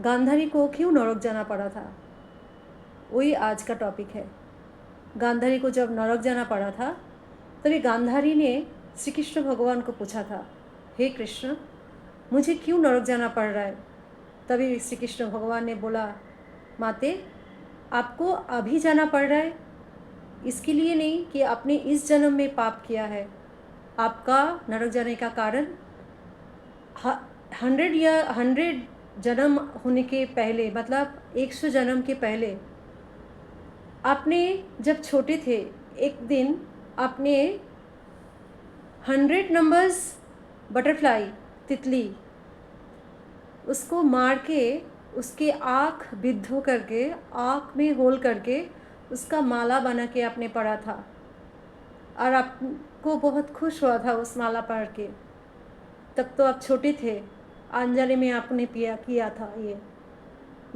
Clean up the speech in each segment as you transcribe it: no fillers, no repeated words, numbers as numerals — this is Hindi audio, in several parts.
गांधारी को क्यों नरक जाना पड़ा था, वही आज का टॉपिक है। गांधारी को जब नरक जाना पड़ा था तभी गांधारी ने श्री कृष्ण भगवान को पूछा था, हे कृष्ण, मुझे क्यों नरक जाना पड़ रहा है। तभी श्री कृष्ण भगवान ने बोला, माते, आपको अभी जाना पड़ रहा है, इसके लिए नहीं कि आपने इस जन्म में पाप किया है। आपका नरक जाने का कारण 100 जन्म होने के पहले, मतलब 100 जन्म के पहले, आपने जब छोटे थे एक दिन आपने 100 नंबर्स बटरफ्लाई, तितली, उसको मार के उसके आँख बिद्धो करके, आँख में होल करके उसका माला बना के आपने पढ़ा था और आपको बहुत खुश हुआ था उस माला पढ़ के। तब तो आप छोटे थे, अनजाने में आपने किया था ये,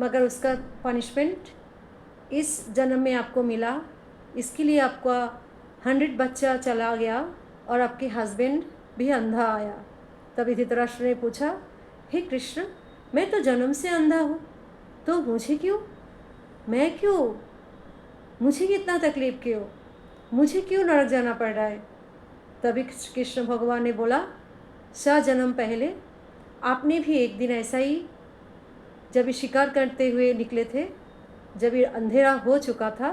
मगर उसका पनिशमेंट इस जन्म में आपको मिला। इसके लिए आपका 100 बच्चा चला गया और आपके हस्बैंड भी अंधा आया। तभी धृतराष्ट्र ने पूछा, हे कृष्ण, मैं तो जन्म से अंधा हूँ, तो मुझे क्यों, मैं क्यों, मुझे कितना तकलीफ क्यों, मुझे क्यों नरक जाना पड़ रहा है। तभी कृष्ण भगवान ने बोला, 100 जन्म पहले आपने भी एक दिन ऐसा ही, जब ये शिकार करते हुए निकले थे, जब ये अंधेरा हो चुका था,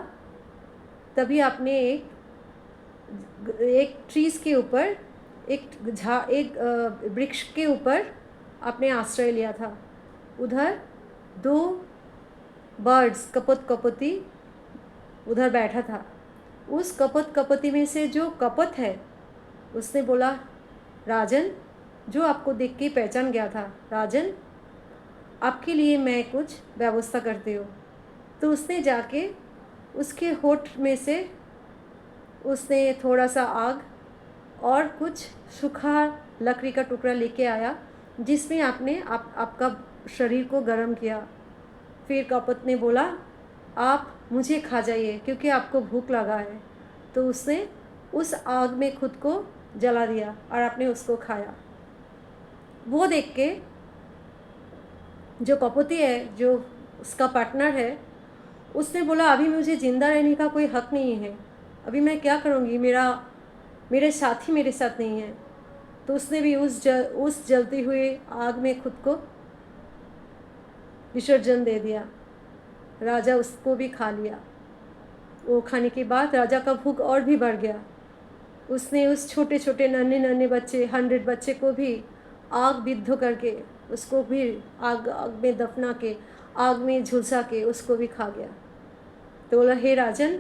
तभी आपने एक ट्रीज के ऊपर, एक वृक्ष के ऊपर आपने आश्रय लिया था। उधर 2 बर्ड्स, कपोत कपोती, उधर बैठा था। उस कपोत कपोती में से जो कपोत है, उसने बोला, राजन, जो आपको देख के पहचान गया था, राजन, आपके लिए मैं कुछ व्यवस्था करती हूँ। तो उसने जाके उसके होठ में से उसने थोड़ा सा आग और कुछ सूखा लकड़ी का टुकड़ा लेके आया, जिसमें आपने आपका शरीर को गर्म किया। फिर कपोत ने बोला, आप मुझे खा जाइए क्योंकि आपको भूख लगा है। तो उसने उस आग में खुद को जला दिया और आपने उसको खाया। वो देख के जो कपोती है, जो उसका पार्टनर है, उसने बोला, अभी मुझे ज़िंदा रहने का कोई हक नहीं है, अभी मैं क्या करूँगी, मेरे साथी मेरे साथ नहीं है। तो उसने भी उस जलती हुई आग में खुद को विसर्जन दे दिया। राजा उसको भी खा लिया। वो खाने के बाद राजा का भूख और भी बढ़ गया। उसने उस छोटे छोटे नन्हे नन्हे बच्चे, 100 बच्चे को भी आग बिद्धो करके, उसको भी आग में दफना के, आग में झुलसा के उसको भी खा गया। तो बोला, हे राजन,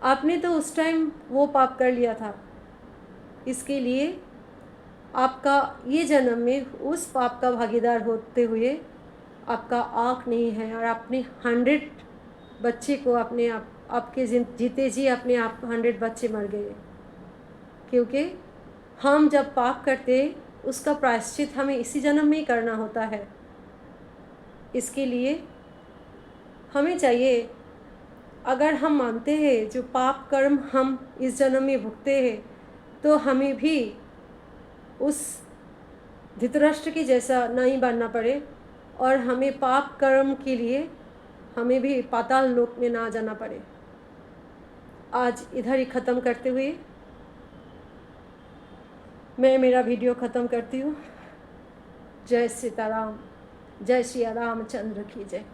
आपने तो उस टाइम वो पाप कर लिया था, इसके लिए आपका ये जन्म में उस पाप का भागीदार होते हुए आपका आँख नहीं है, और आपने 100 बच्चे को अपने आपके जीते जी अपने आप 100 बच्चे मर गए। क्योंकि हम जब पाप करते, उसका प्रायश्चित हमें इसी जन्म में ही करना होता है। इसके लिए हमें चाहिए, अगर हम मानते हैं जो पाप कर्म हम इस जन्म में भुगते हैं, तो हमें भी उस धृतराष्ट्र की जैसा नहीं बनना पड़े और हमें पाप कर्म के लिए हमें भी पाताल लोक में ना जाना पड़े। आज इधर ही ख़त्म करते हुए मैं मेरा वीडियो ख़त्म करती हूँ। जय सीताराम, जय श्री रामचंद्र की जय।